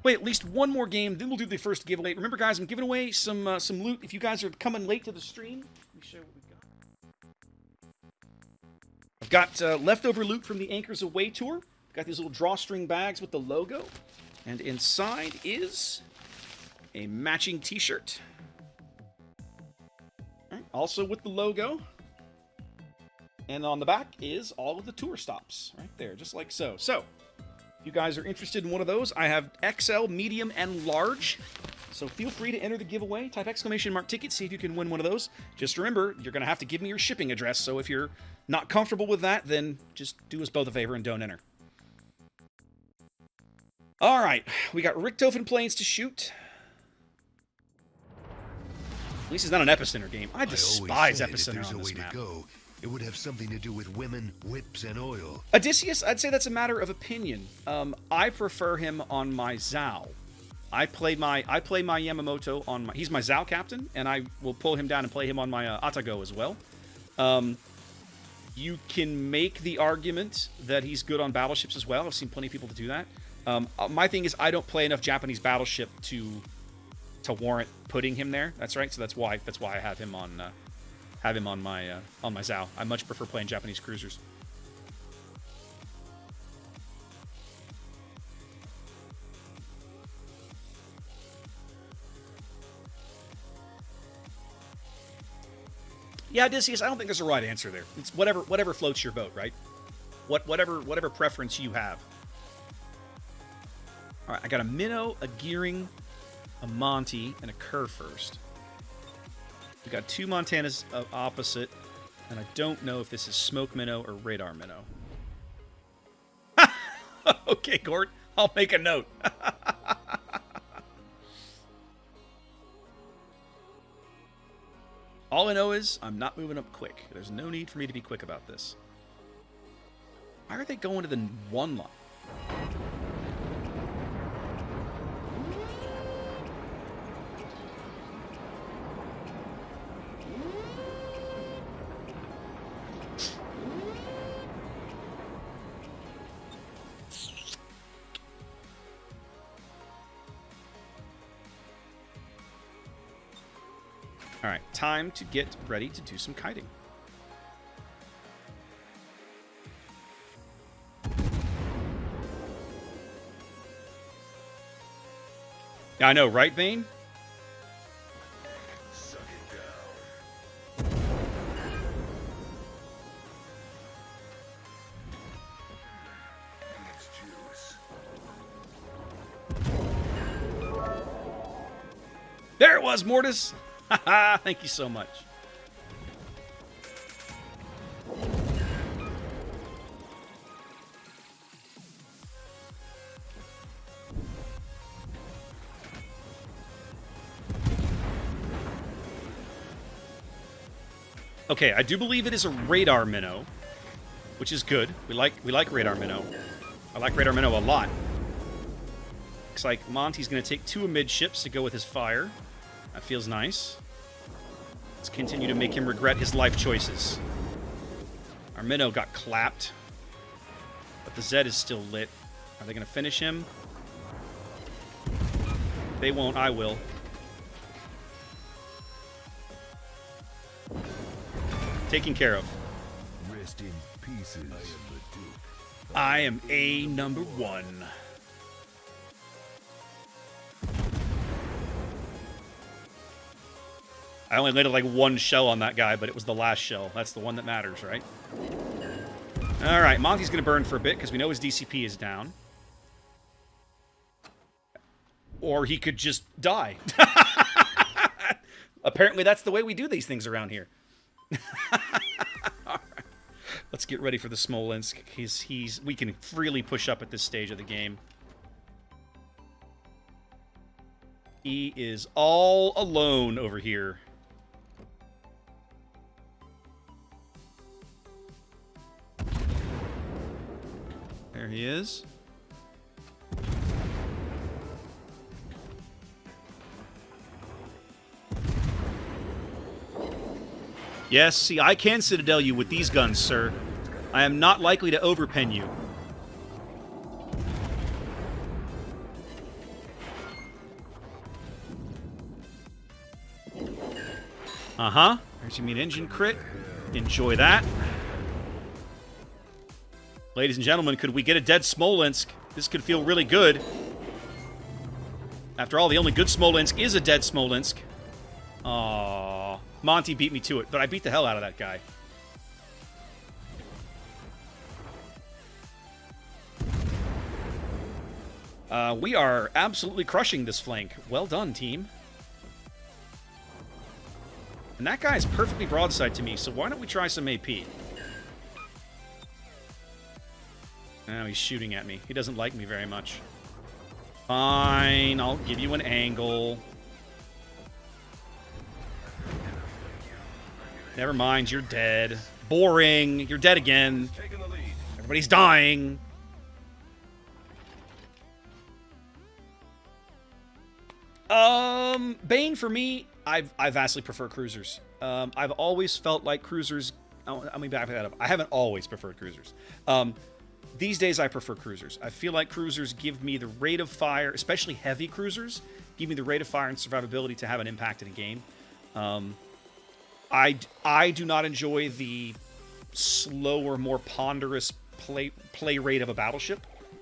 Wait, at least one more game, then we'll do the first giveaway. Remember, guys, I'm giving away some loot. If you guys are coming late to the stream, let me show you what we've got. I've got leftover loot from the Anchors Away tour. Got these little drawstring bags with the logo. And inside is a matching t-shirt. Right, also with the logo. And on the back is all of the tour stops. Right there, just like so. So, if you guys are interested in one of those, I have XL, medium, and large. So feel free to enter the giveaway. Type ! ticket, see if you can win one of those. Just remember, you're going to have to give me your shipping address. So if you're not comfortable with that, then just do us both a favor and don't enter. All right, we got Richthofen planes to shoot. At least it's not an epicenter game. I despise epicenter on this map. It would have something to do with women, whips, and oil. Odysseus, I'd say that's a matter of opinion. I prefer him on my Zhao. I play my Yamamoto on my... He's my Zhao captain, and I will pull him down and play him on my Atago as well. You can make the argument that he's good on battleships as well. I've seen plenty of people to do that. My thing is I don't play enough Japanese battleship to warrant putting him there. That's right. So that's why I have him on my Zhao. I much prefer playing Japanese cruisers. Yeah, Odysseus, I don't think there's a right answer there. It's whatever floats your boat, right? Whatever preference you have. All right, I got a minnow, a gearing, a Monty, and a Kerr first. We got two Montanas opposite, and I don't know if this is smoke minnow or radar minnow. Okay, Gort, I'll make a note. All I know is I'm not moving up quick. There's no need for me to be quick about this. Why are they going to the one line? All right, time to get ready to do some kiting. Yeah, I know, right, Vane? Suck it down. It's juice. There it was, Mortis! Haha, thank you so much. Okay, I do believe it is a radar minnow, which is good. We like radar minnow. I like radar minnow a lot. Looks like Monty's going to take two amidships to go with his fire. That feels nice. Let's continue to make him regret his life choices. Our minnow got clapped, but the Z is still lit. Are they going to finish him? They won't. I will. Taken care of. Rest in pieces. I am A number one. I only landed like one shell on that guy, but it was the last shell. That's the one that matters, right? All right, Monty's going to burn for a bit because we know his DCP is down. Or he could just die. Apparently, that's the way we do these things around here. All right. Let's get ready for the Smolensk. We can freely push up at this stage of the game. He is all alone over here. There he is. Yes, see, I can Citadel you with these guns, sir. I am not likely to overpen you. Uh-huh. There's your mean engine crit. Enjoy that. Ladies and gentlemen, could we get a dead Smolensk? This could feel really good. After all, the only good Smolensk is a dead Smolensk. Aww. Monty beat me to it, but I beat the hell out of that guy. We are absolutely crushing this flank. Well done, team. And that guy is perfectly broadside to me, so why don't we try some AP? Now he's shooting at me. He doesn't like me very much. Fine, I'll give you an angle. Never mind, you're dead. Boring. You're dead again. Everybody's dying. Bane for me, I vastly prefer cruisers. I've always felt like cruisers. Let me back that up. I haven't always preferred cruisers. These days, I prefer cruisers. I feel like cruisers give me the rate of fire, especially heavy cruisers, give me the rate of fire and survivability to have an impact in a game. I do not enjoy the slower, more ponderous play rate of a battleship.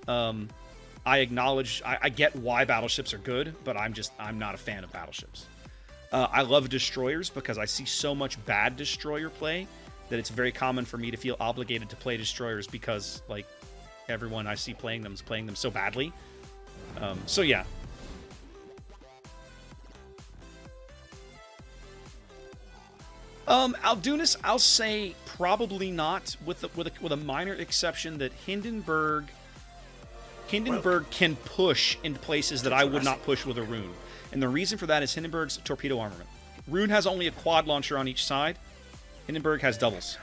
I acknowledge, I get why battleships are good, but I'm not a fan of battleships. I love destroyers because I see so much bad destroyer play that it's very common for me to feel obligated to play destroyers because, like, everyone I see playing them is playing them so badly. So yeah. Aldunis, I'll say probably not, with a minor exception that Hindenburg can push into places that I would not push with a Rune. And the reason for that is Hindenburg's torpedo armament. Rune has only a quad launcher on each side. Hindenburg has doubles,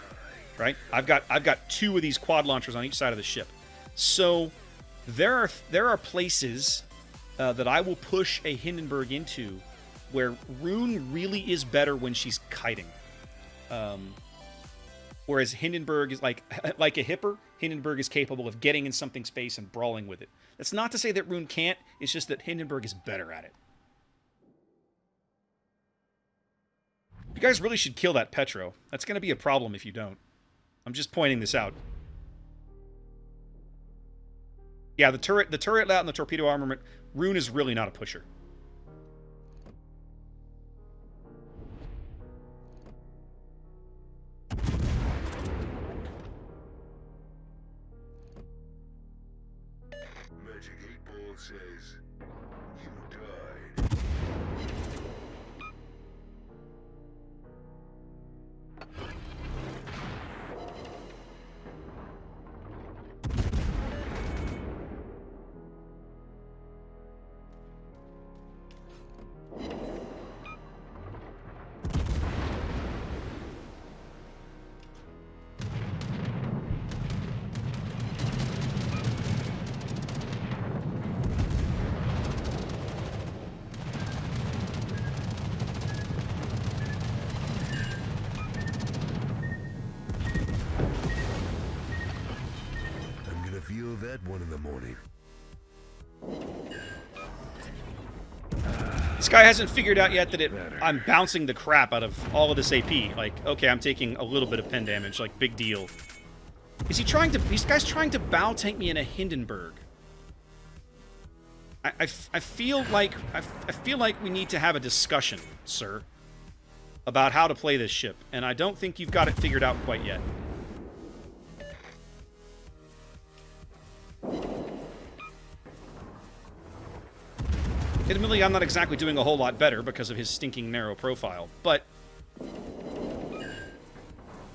right? I've got two of these quad launchers on each side of the ship. So there are places that I will push a Hindenburg into where Rune really is better when she's kiting. Whereas Hindenburg is like a hipper, Hindenburg is capable of getting in something's space and brawling with it. That's not to say that Rune can't, it's just that Hindenburg is better at it. You guys really should kill that Petro. That's going to be a problem if you don't. I'm just pointing this out. Yeah, the turret layout and the torpedo armament, Rune is really not a pusher. Magic 8 Ball says you died. Feel that one in the morning. This guy hasn't figured out yet that I'm bouncing the crap out of all of this AP. Like, okay, I'm taking a little bit of pen damage, like, big deal. Is he trying to... These guys trying to bow tank me in a Hindenburg. I feel like we need to have a discussion, sir, about how to play this ship, and I don't think you've got it figured out quite yet. Admittedly, I'm not exactly doing a whole lot better because of his stinking narrow profile, but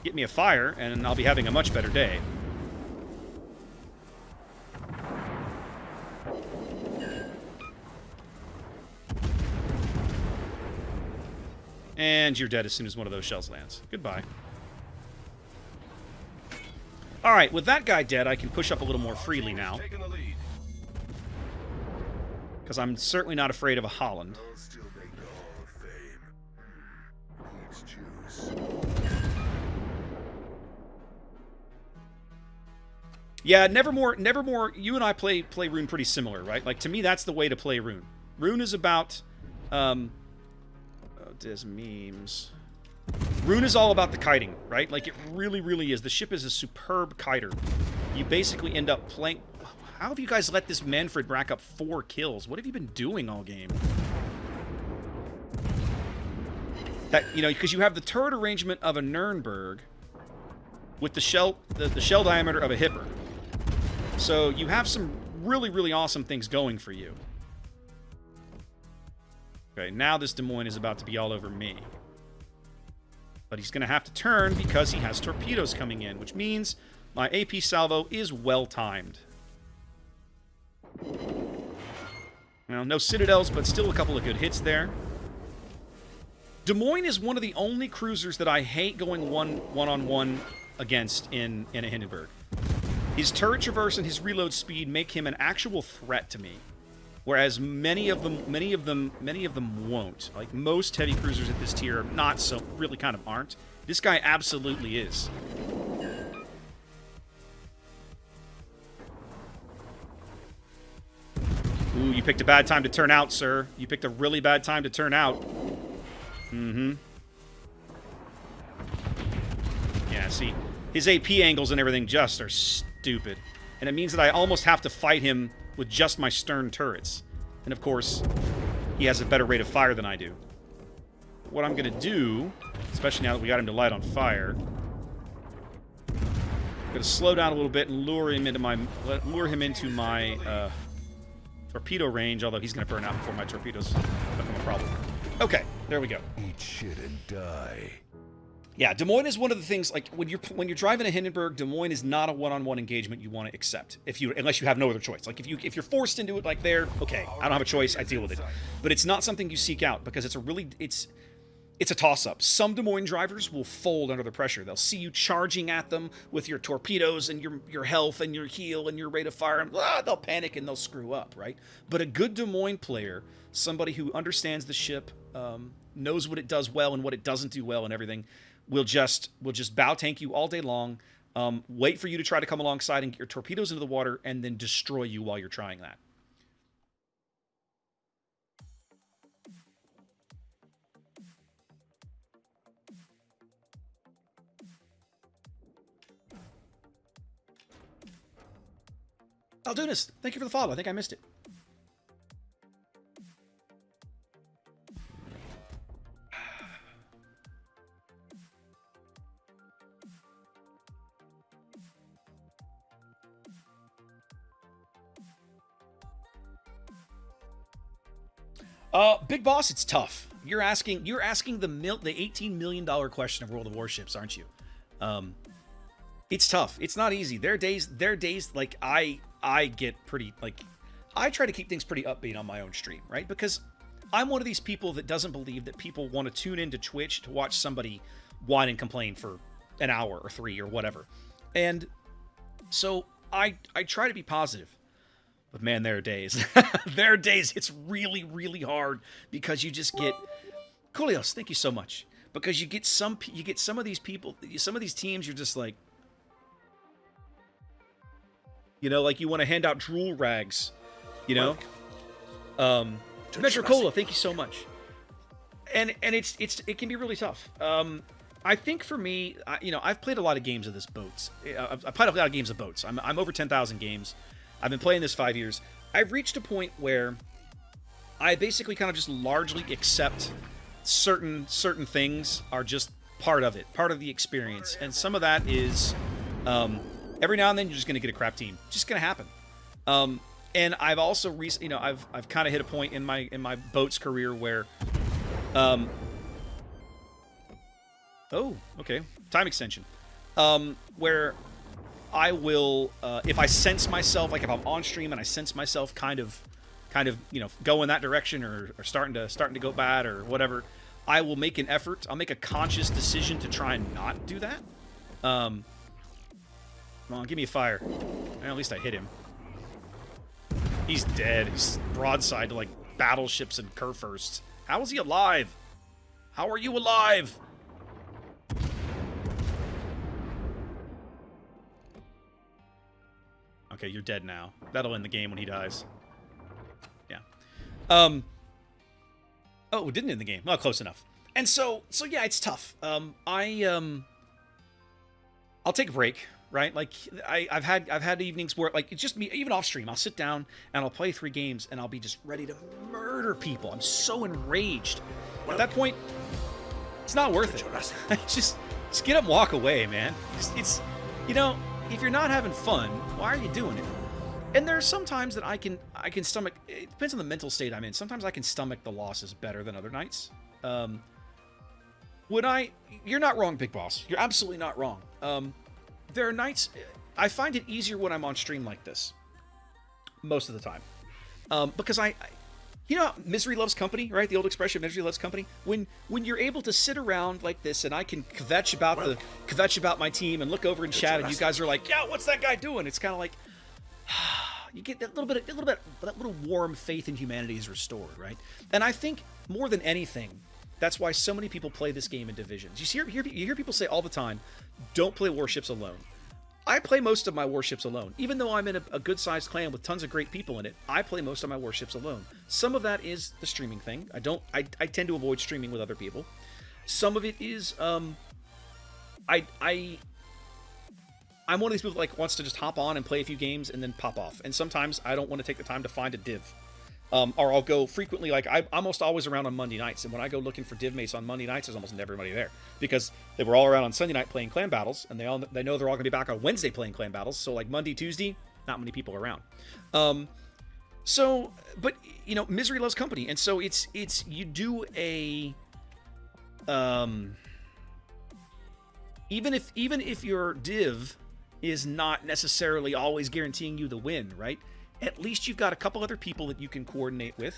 get me a fire, and I'll be having a much better day. And you're dead as soon as one of those shells lands. Goodbye. Alright, with that guy dead, I can push up a little more freely now. Because I'm certainly not afraid of a Holland. I'll still make the Hall of Fame. Needs juice. Yeah, Nevermore, you and I play Rune pretty similar, right? Like, to me, that's the way to play Rune. Rune is about... Des memes. Rune is all about the kiting, right? Like, it really, really is. The ship is a superb kiter. You basically end up playing... How have you guys let this Manfred rack up 4 kills? What have you been doing all game? That, you know, because you have the turret arrangement of a Nuremberg with the shell diameter of a Hipper. So you have some really, really awesome things going for you. Okay, now this Des Moines is about to be all over me. But he's going to have to turn because he has torpedoes coming in, which means my AP salvo is well-timed. Well, no citadels, but still a couple of good hits there. Des Moines is one of the only cruisers that I hate going one-on-one against in a Hindenburg. His turret traverse and his reload speed make him an actual threat to me, whereas many of them won't. Like, most heavy cruisers at this tier are not so, really kind of aren't. This guy absolutely is. Ooh, you picked a bad time to turn out, sir. You picked a really bad time to turn out. Mm-hmm. Yeah, see, his AP angles and everything just are stupid. And it means that I almost have to fight him with just my stern turrets. And of course, he has a better rate of fire than I do. What I'm going to do, especially now that we got him to light on fire, I'm going to slow down a little bit and lure him into my torpedo range, although he's going to burn out before my torpedoes become a problem. Okay, there we go. Eat shit and die. Yeah, Des Moines is one of the things, like, when you're driving a Hindenburg, Des Moines is not a one-on-one engagement you want to accept, unless you have no other choice. Like, if you're forced into it like there, okay, I don't have a choice, I deal with it. But it's not something you seek out, because it's a toss-up. Some Des Moines drivers will fold under the pressure. They'll see you charging at them with your torpedoes and your health and your heal and your rate of fire, and they'll panic and they'll screw up, right? But a good Des Moines player, somebody who understands the ship, knows what it does well and what it doesn't do well and everything, will just bow tank you all day long, wait for you to try to come alongside and get your torpedoes into the water, and then destroy you while you're trying that. Aldunis, thank you for the follow. I think I missed it. Big Boss, it's tough. You're asking the $18 million question of World of Warships, aren't you? It's tough. It's not easy. There are days like I get pretty, like, I try to keep things pretty upbeat on my own stream, right? Because I'm one of these people that doesn't believe that people want to tune into Twitch to watch somebody whine and complain for an hour or 3 or whatever. And so I try to be positive. But man, there are days. There are days it's really, really hard because you just get... Coolios, thank you so much. Because you get some of these people, some of these teams, you're just like... You know, like you want to hand out drool rags, you know? Metro Cola, thank you so much. And it can be really tough. I think for me, I've played a lot of games of this boats. I've played a lot of games of boats. I'm over 10,000 games. I've been playing this 5 years. I've reached a point where I basically kind of just largely accept certain things are just part of it, part of the experience. And some of that is every now and then you're just going to get a crap team. Just going to happen. And I've also I've kind of hit a point in my boats career where oh, okay, time extension. Where I will, if I sense myself, like if I'm on stream and I sense myself kind of, go in that direction or starting to go bad or whatever, I will make an effort. I'll make a conscious decision to try and not do that. Come on, give me a fire. Well, at least I hit him. He's dead. He's broadside to like battleships and Kurfürsts. How is he alive? How are you alive? Okay, you're dead now. That'll end the game when he dies. Yeah. Oh, it didn't end the game. Well, close enough. And so yeah, it's tough. I'll take a break, right? Like I've had evenings where like it's just me, even off stream. I'll sit down and I'll play 3 games and I'll be just ready to murder people. I'm so enraged. At that point, it's not worth it. just get up and walk away, man. It's you know, if you're not having fun, why are you doing it? And there are some times that I can stomach. It depends on the mental state I'm in. Sometimes I can stomach the losses better than other nights. You're not wrong, Big Boss. You're absolutely not wrong. There are nights, I find it easier when I'm on stream like this. Most of the time. Because you know, misery loves company, right? The old expression, misery loves company. When you're able to sit around like this and I can kvetch about my team and look over in chat and you guys are like, yeah, what's that guy doing? It's kind of like, you get that little warm faith in humanity is restored, right? And I think more than anything, that's why so many people play this game in divisions. You hear people say all the time, don't play Warships alone. I play most of my Warships alone. Even though I'm in a good-sized clan with tons of great people in it, I play most of my Warships alone. Some of that is the streaming thing. I tend to avoid streaming with other people. Some of it is, I'm one of these people that like wants to just hop on and play a few games and then pop off. And sometimes I don't want to take the time to find a div. Or I'll go frequently, like I'm almost always around on Monday nights, and when I go looking for div mates on Monday nights, there's almost never anybody there because they were all around on Sunday night playing clan battles, and they know they're all gonna be back on Wednesday playing clan battles. So like Monday, Tuesday, not many people around. But you know, misery loves company, and so it's you do a even if your div is not necessarily always guaranteeing you the win, right? At least you've got a couple other people that you can coordinate with.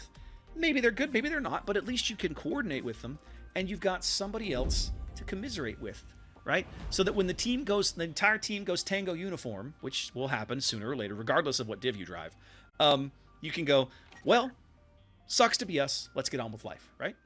Maybe they're good, maybe they're not, but at least you can coordinate with them, and you've got somebody else to commiserate with, right? So that when the entire team goes tango uniform, which will happen sooner or later, regardless of what div you drive, you can go, well, sucks to be us, let's get on with life, right?